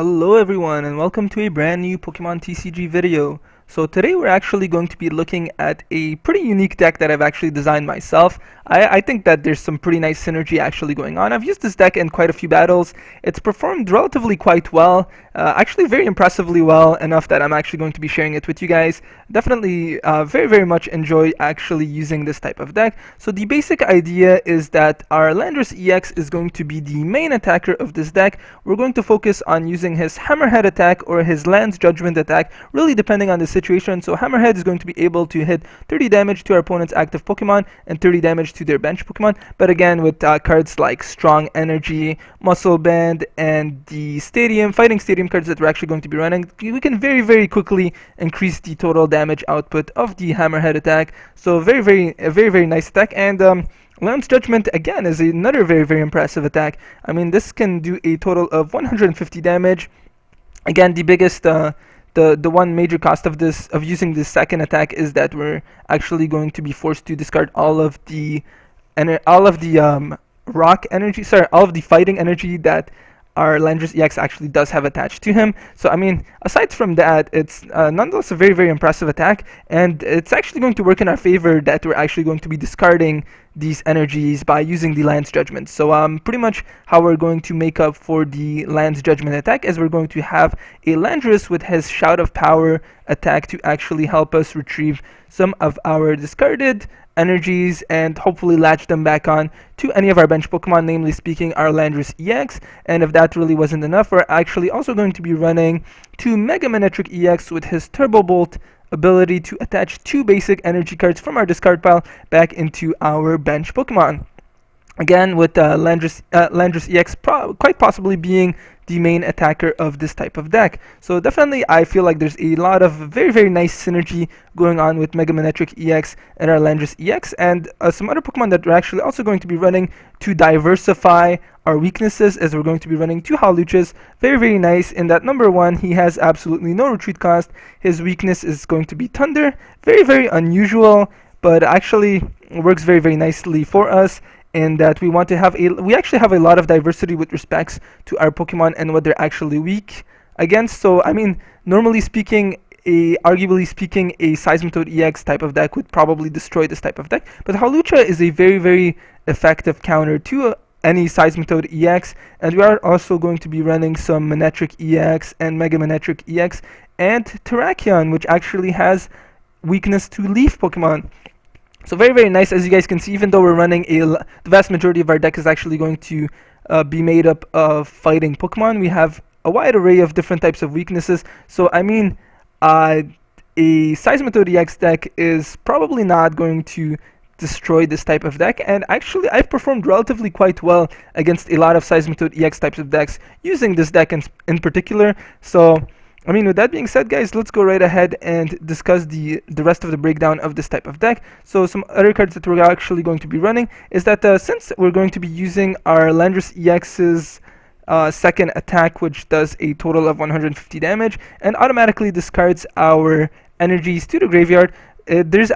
Hello everyone and welcome to a brand new Pokemon TCG video. So today we're actually going to be looking at a pretty unique deck that I've actually designed myself. I think that there's some pretty nice synergy actually going on. I've used this deck in quite a few battles. It's performed relatively quite well, actually very impressively well, enough that I'm actually going to be sharing it with you guys. Definitely very much enjoy actually using this type of deck. So the basic idea is that our Landorus EX is going to be the main attacker of this deck. We're going to focus on using his Hammerhead attack or his Land's Judgment attack, really depending on the situation. So Hammerhead is going to be able to hit 30 damage to our opponent's active Pokemon and 30 damage to their bench Pokemon. But again, with cards like Strong Energy, Muscle Band, and the Fighting Stadium cards that we're actually going to be running, we can very quickly increase the total damage output of the Hammerhead attack. So a very nice attack. And Land's Judgment again is another very impressive attack. I mean, this can do a total of 150 damage. Again, the biggest the one major cost of using this second attack is that we're actually going to be forced to discard all of the rock energy, all of the fighting energy that our Landorus EX actually does have attached to him. So I mean, aside from that, it's nonetheless a very impressive attack, and it's actually going to work in our favor that we're actually going to be discarding these energies by using the Land's Judgment. So pretty much how we're going to make up for the Land's Judgment attack is we're going to have a Landorus with his Shout of Power attack to actually help us retrieve some of our discarded energies and hopefully latch them back on to any of our bench Pokemon, namely speaking our Landorus EX. And if that really wasn't enough, we're actually also going to be running 2 Mega Manectric EX with his Turbo Bolt ability to attach 2 basic energy cards from our discard pile back into our bench Pokemon. Again, with Landorus EX quite possibly being the main attacker of this type of deck. So definitely I feel like there's a lot of very nice synergy going on with Mega Manectric EX and our Landorus EX, and some other Pokemon that we're actually also going to be running to diversify our weaknesses, as we're going to be running 2 Hawluchas. Very nice in that number 1, he has absolutely no retreat cost. His weakness is going to be Thunder. Very unusual, but actually works very nicely for us, in that we actually have a lot of diversity with respects to our Pokemon and what they're actually weak against. So I mean, normally speaking, arguably speaking, a Seismitoad EX type of deck would probably destroy this type of deck, but Hawlucha is a very effective counter to any Seismitoad EX, and we are also going to be running some Manectric EX and Mega Manectric EX and Terrakion, which actually has weakness to Leaf Pokemon. So very nice. As you guys can see, even though we're running the vast majority of our deck is actually going to be made up of fighting Pokemon, we have a wide array of different types of weaknesses. So I mean, a Seismitoad EX deck is probably not going to destroy this type of deck, and actually I've performed relatively quite well against a lot of Seismitoad EX types of decks using this deck in particular. So I mean, with that being said, guys, let's go right ahead and discuss the rest of the breakdown of this type of deck. So some other cards that we're actually going to be running is that since we're going to be using our Landorus EX's second attack, which does a total of 150 damage and automatically discards our energies to the graveyard, there's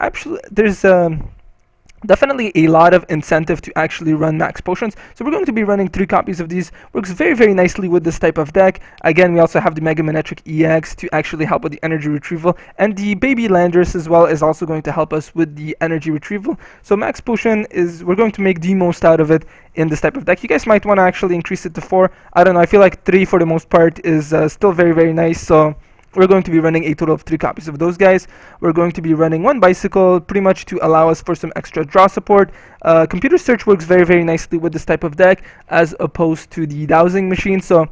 definitely a lot of incentive to actually run max potions. So we're going to be running 3 copies of these. Works very nicely with this type of deck. Again, we also have the Mega Manectric EX to actually help with the energy retrieval, and the baby Landorus as well is also going to help us with the energy retrieval. So max potion we're going to make the most out of it in this type of deck. You guys might want to actually increase it to 4. I don't know, I feel like 3 for the most part is still very nice. So we're going to be running a total of 3 copies of those guys. We're going to be running 1 bicycle, pretty much to allow us for some extra draw support. Computer search works very nicely with this type of deck, as opposed to the dowsing machine. So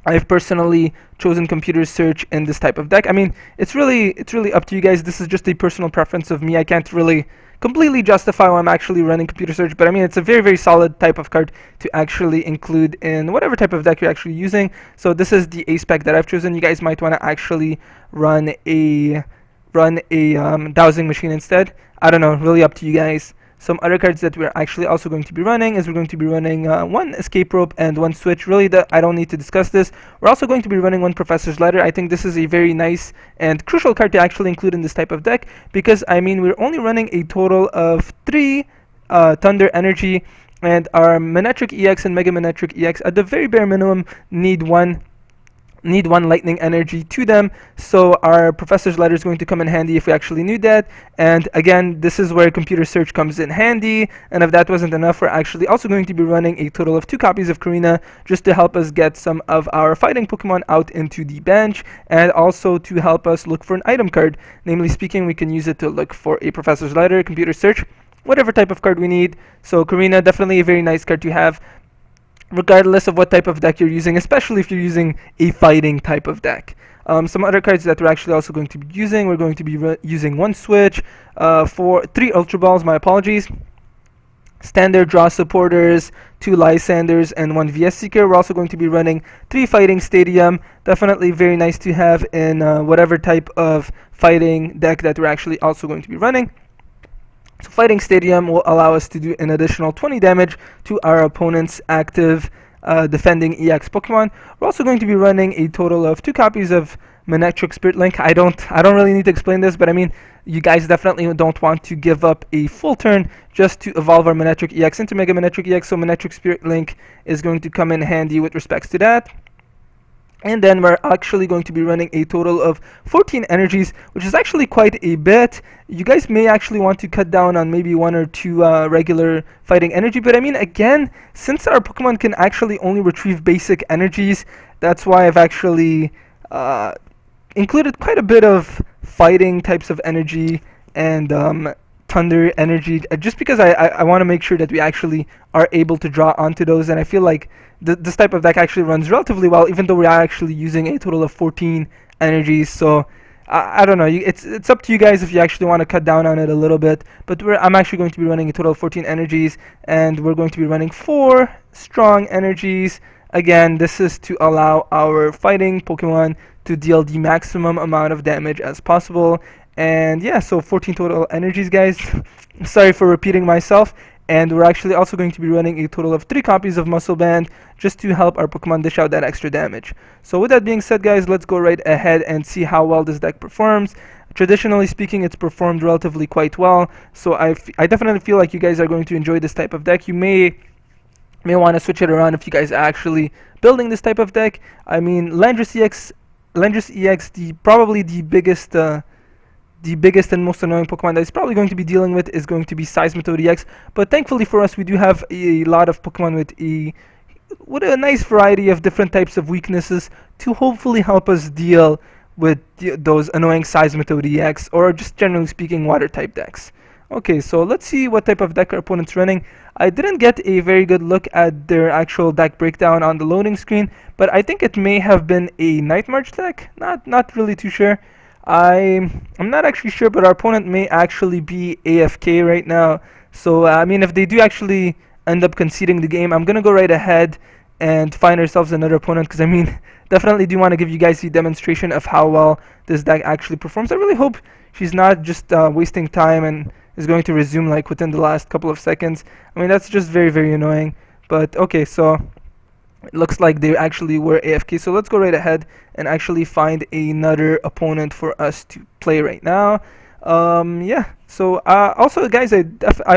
I've personally chosen computer search in this type of deck. I mean, it's really up to you guys. This is just a personal preference of me. I can't really completely justify why I'm actually running computer search, but I mean, it's a very solid type of card to actually include in whatever type of deck you're actually using. So this is the A spec that I've chosen. You guys might want to actually run a dowsing machine instead. I don't know, really up to you guys. Some other cards that we're actually also going to be running is we're going to be running 1 Escape Rope and 1 Switch. Really, I don't need to discuss this. We're also going to be running 1 Professor's Ladder. I think this is a very nice and crucial card to actually include in this type of deck, because I mean, we're only running a total of 3 Thunder Energy, and our Manectric EX and Mega Manectric EX at the very bare minimum need 1 need one lightning energy to them, so our professor's letter is going to come in handy if we actually knew that. And again, this is where computer search comes in handy, and if that wasn't enough, we're actually also going to be running a total of 2 copies of Karina just to help us get some of our fighting Pokemon out into the bench, and also to help us look for an item card. Namely speaking, we can use it to look for a professor's letter, computer search, whatever type of card we need. So Karina, definitely a very nice card to have, regardless of what type of deck you're using, especially if you're using a fighting type of deck. Some other cards that we're actually also going to be using, we're going to be using 1 Switch, for 3 Ultra Balls, my apologies, standard draw supporters, 2 Lysanders, and 1 VS Seeker. We're also going to be running 3 Fighting Stadium, definitely very nice to have in whatever type of fighting deck that we're actually also going to be running. So Fighting Stadium will allow us to do an additional 20 damage to our opponent's active defending EX Pokemon. We're also going to be running a total of 2 copies of Manectric Spirit Link. I don't really need to explain this, but I mean, you guys definitely don't want to give up a full turn just to evolve our Manectric EX into Mega Manectric EX, so Manectric Spirit Link is going to come in handy with respects to that. And then we're actually going to be running a total of 14 energies, which is actually quite a bit. You guys may actually want to cut down on maybe 1 or 2 regular fighting energy, but I mean, again, since our Pokemon can actually only retrieve basic energies, that's why I've actually included quite a bit of fighting types of energy and thunder energy, just because I want to make sure that we actually are able to draw onto those, and I feel like this type of deck actually runs relatively well, even though we are actually using a total of 14 energies. So I don't know, it's up to you guys if you actually want to cut down on it a little bit, but I'm actually going to be running a total of 14 energies, and we're going to be running 4 strong energies. Again, this is to allow our fighting Pokemon to deal the maximum amount of damage as possible. And yeah, so 14 total energies, guys. Sorry for repeating myself. And we're actually also going to be running a total of 3 copies of Muscle Band just to help our Pokemon dish out that extra damage. So with that being said, guys, let's go right ahead and see how well this deck performs. Traditionally speaking, it's performed relatively quite well, so I definitely feel like you guys are going to enjoy this type of deck. You may want to switch it around if you guys are actually building this type of deck. I mean, Landorus EX, probably the biggest and most annoying Pokemon that it's probably going to be dealing with is going to be Seismitoad EX. But thankfully for us, we do have a lot of Pokemon with a nice variety of different types of weaknesses to hopefully help us deal with those annoying Seismitoad EX, or just generally speaking, water type decks. Okay, so let's see what type of deck our opponent's running. I didn't get a very good look at their actual deck breakdown on the loading screen, but I think it may have been a Night March deck. Not really too sure. I'm not actually sure, but our opponent may actually be AFK right now. So I mean, if they do actually end up conceding the game, I'm gonna go right ahead and find ourselves another opponent, because I mean, definitely do want to give you guys the demonstration of how well this deck actually performs. I really hope she's not just wasting time and is going to resume like within the last couple of seconds. I mean, that's just very, very annoying. But okay, so it looks like they actually were AFK, so let's go right ahead and actually find another opponent for us to play right now. Yeah, so also guys, I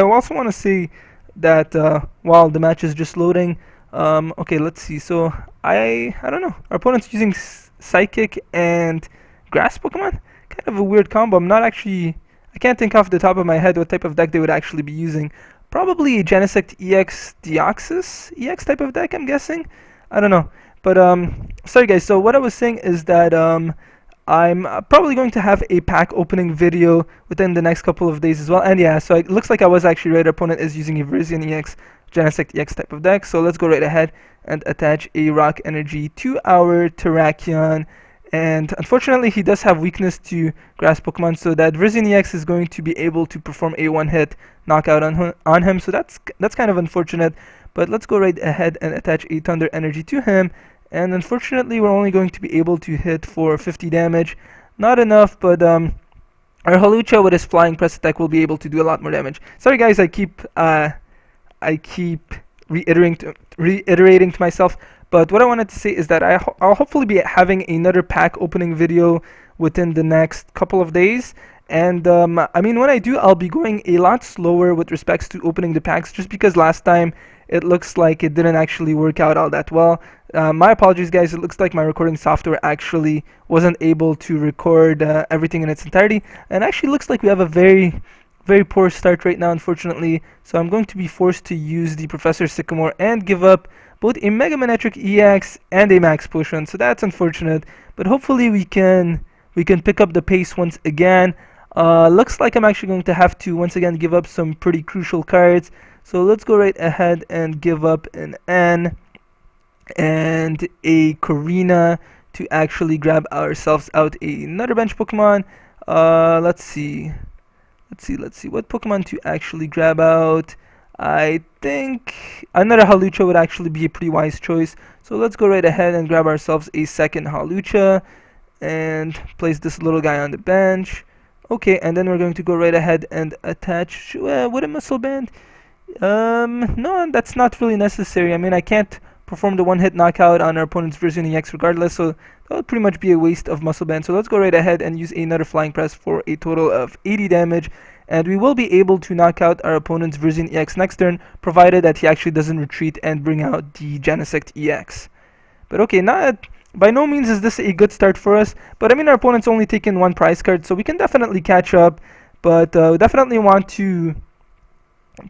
also want to say that while the match is just loading, okay, let's see. So I don't know, our opponent's using Psychic and Grass Pokemon, kind of a weird combo. I can't think off the top of my head what type of deck they would actually be using. Probably a Genesect EX Deoxys EX type of deck, I'm guessing. I don't know. But sorry guys, so what I was saying is that I'm probably going to have a pack opening video within the next couple of days as well. And yeah, so it looks like I was actually right. Our opponent is using a Virizion EX, Genesect EX type of deck. So let's go right ahead and attach a Rock Energy to our Terrakion. And unfortunately, he does have weakness to Grass Pokemon, so that Virizion EX is going to be able to perform a one-hit knockout on him. So that's kind of unfortunate. But let's go right ahead and attach a Thunder Energy to him. And unfortunately, we're only going to be able to hit for 50 damage. Not enough, but our Hawlucha with his Flying Press attack will be able to do a lot more damage. Sorry guys, I keep reiterating to myself. But what I wanted to say is that I'll hopefully be having another pack opening video within the next couple of days. And I mean, when I do, I'll be going a lot slower with respects to opening the packs, just because last time it looks like it didn't actually work out all that well. My apologies, guys. It looks like my recording software actually wasn't able to record everything in its entirety, and actually looks like we have a very poor start right now, unfortunately. So I'm going to be forced to use the Professor Sycamore and give up both a Mega Manectric EX and a Max Potion. So that's unfortunate, but hopefully we can pick up the pace once again. Looks like I'm actually going to have to once again give up some pretty crucial cards. So let's go right ahead and give up an N and a Karina to actually grab ourselves out another bench Pokemon. Let's see. What Pokemon to actually grab out. I think another Halucha would actually be a pretty wise choice. So let's go right ahead and grab ourselves a second Halucha and place this little guy on the bench. Okay, and then we're going to go right ahead and attach with a Muscle Band. No, that's not really necessary. I mean, I can't perform the one-hit knockout on our opponent's version EX regardless, so that would pretty much be a waste of Muscle Band. So let's go right ahead and use another Flying Press for a total of 80 damage, and we will be able to knock out our opponent's version EX next turn, provided that he actually doesn't retreat and bring out the Genesect EX. But okay, by no means is this a good start for us, but I mean, our opponent's only taken one prize card, so we can definitely catch up, but we definitely want to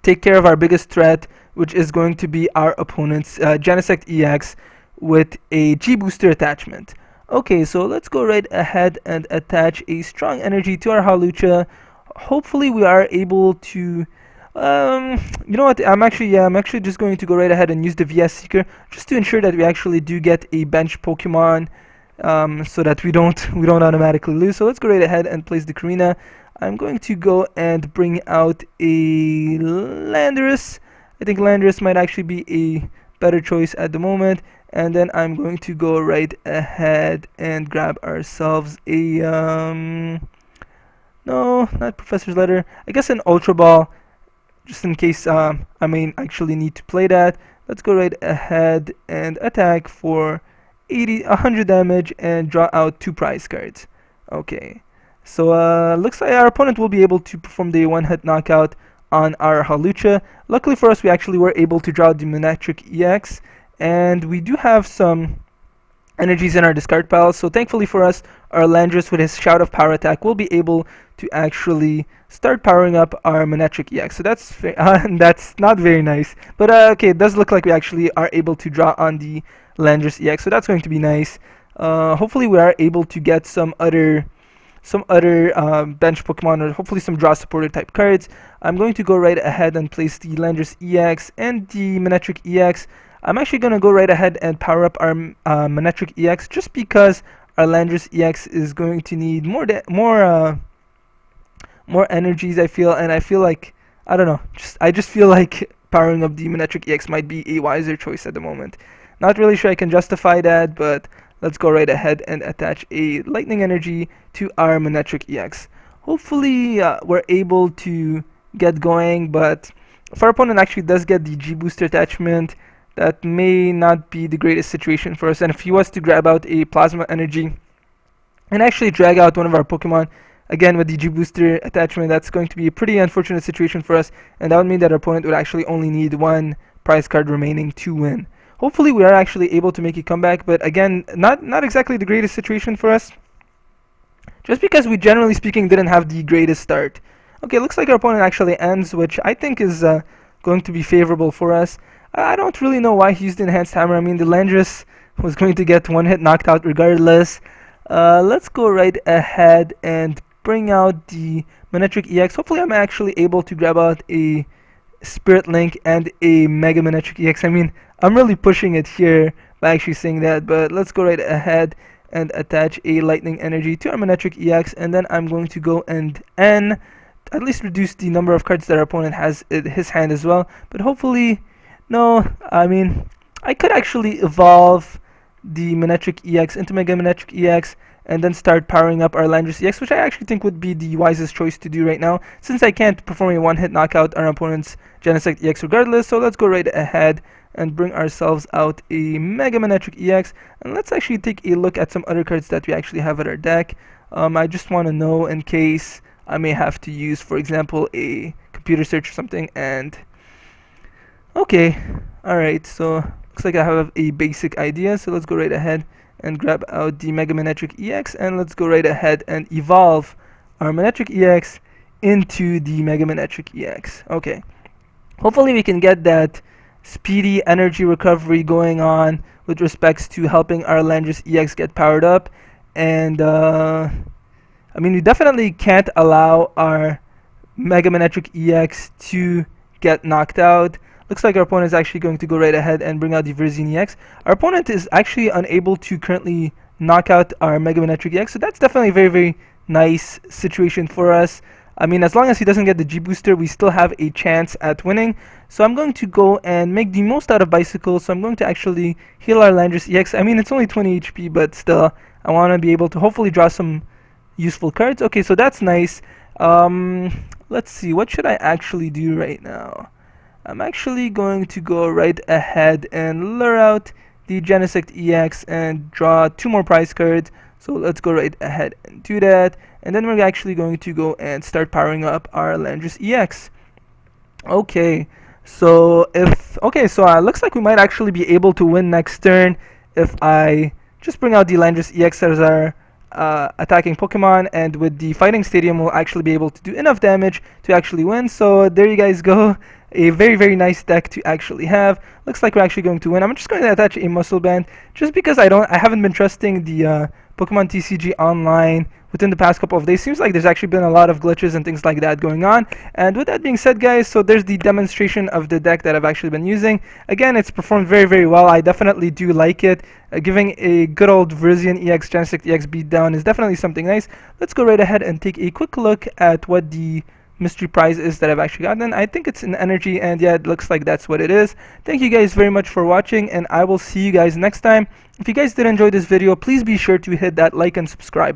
take care of our biggest threat, which is going to be our opponent's Genesect EX with a G-Booster attachment. Okay, so let's go right ahead and attach a strong energy to our Halucha. Hopefully we are able to you know what, I'm actually just going to go right ahead and use the VS Seeker just to ensure that we actually do get a bench Pokemon, so that we don't automatically lose. So let's go right ahead and place the Karina. I'm going to go and bring out a Landorus. I think Landorus might actually be a better choice at the moment. And then I'm going to go right ahead and grab ourselves a no, not Professor's Letter. I guess an Ultra Ball, just in case I may actually need to play that. Let's go right ahead and attack for 100 damage and draw out 2 prize cards. Okay. So looks like our opponent will be able to perform the one-hit knockout on our Halucha. Luckily for us, we actually were able to draw the Manectric EX, and we do have some energies in our discard pile. So thankfully for us, our Landorus with his Shout of Power attack will be able to actually start powering up our Manectric EX. So that's not very nice. But okay, it does look like we actually are able to draw on the Landorus EX. So that's going to be nice. Hopefully we are able to get some other bench Pokemon, or hopefully some draw supported type cards. I'm going to go right ahead and place the Landorus EX and the Manectric EX. I'm actually going to go right ahead and power up our Manectric EX just because our Landorus EX is going to need more energies, I feel, and I feel like, I don't know, I just feel like powering up the Manectric EX might be a wiser choice at the moment. Not really sure I can justify that, but let's go right ahead and attach a Lightning Energy to our Manectric EX. Hopefully we're able to get going, but if our opponent actually does get the G-Booster attachment, that may not be the greatest situation for us. And if he was to grab out a Plasma Energy and actually drag out one of our Pokemon, again with the G-Booster attachment, that's going to be a pretty unfortunate situation for us, and that would mean that our opponent would actually only need one prize card remaining to win. Hopefully we are actually able to make a comeback, but again, not exactly the greatest situation for us, just because we, generally speaking, didn't have the greatest start. Okay, looks like our opponent actually ends, which I think is going to be favorable for us. I don't really know why he used the Enhanced Hammer. I mean, the Landorus was going to get one hit knocked out regardless. Let's go right ahead and bring out the Manectric EX. Hopefully I'm actually able to grab out a Spirit Link and a Mega Manectric EX. I mean, I'm really pushing it here by actually saying that, but let's go right ahead and attach a Lightning Energy to our Manectric EX, and then I'm going to go and at least reduce the number of cards that our opponent has in his hand as well. But hopefully, no, I mean, I could actually evolve the Manectric EX into Mega Manectric EX and then start powering up our Landorus EX, which I actually think would be the wisest choice to do right now, since I can't perform a one-hit knockout on our opponent's Genesect EX regardless. So let's go right ahead and bring ourselves out a Mega Manectric EX, and let's actually take a look at some other cards that we actually have at our deck. I just want to know in case I may have to use, for example, a computer search or something. And okay, alright, so Looks like I have a basic idea, so let's go right ahead and grab out the Mega Manectric EX, and let's go right ahead and evolve our Manectric EX into the Mega Manectric EX. Okay, hopefully we can get that speedy energy recovery going on with respects to helping our Landorus EX get powered up. And I mean, we definitely can't allow our Mega Manectric EX to get knocked out. Looks like our opponent is actually going to go right ahead and bring out the Verzian EX. Our opponent is actually unable to currently knock out our Mega Manectric EX, so that's definitely a very, very nice situation for us. I mean, as long as he doesn't get the G booster, we still have a chance at winning. So I'm going to go and make the most out of Bicycle. So I'm going to actually heal our Landorus EX. I mean, it's only 20 HP, but still, I want to be able to hopefully draw some useful cards. Okay, so that's nice. Let's see, what should I actually do right now? I'm actually going to go right ahead and lure out the Genesect EX and draw 2 more prize cards. So let's go right ahead and do that. And then we're actually going to go and start powering up our Landorus EX. Okay, so looks like we might actually be able to win next turn if I just bring out the Landorus EX as our attacking Pokemon, and with the Fighting Stadium we'll actually be able to do enough damage to actually win. So there you guys go. A very, very nice deck to actually have. Looks like we're actually going to win. I'm just going to attach a Muscle Band just because I haven't been trusting the Pokemon TCG Online within the past couple of days. Seems like there's actually been a lot of glitches and things like that going on. And with that being said, guys, so there's the demonstration of the deck that I've actually been using. Again, it's performed very, very well. I definitely do like it. Giving a good old Verzian EX, Genesect EX beatdown is definitely something nice. Let's go right ahead and take a quick look at what the mystery prize is that I've actually gotten. I think it's an energy, and yeah, it looks like that's what it is. Thank you guys very much for watching, and I will see you guys next time. If you guys did enjoy this video, please be sure to hit that like and subscribe.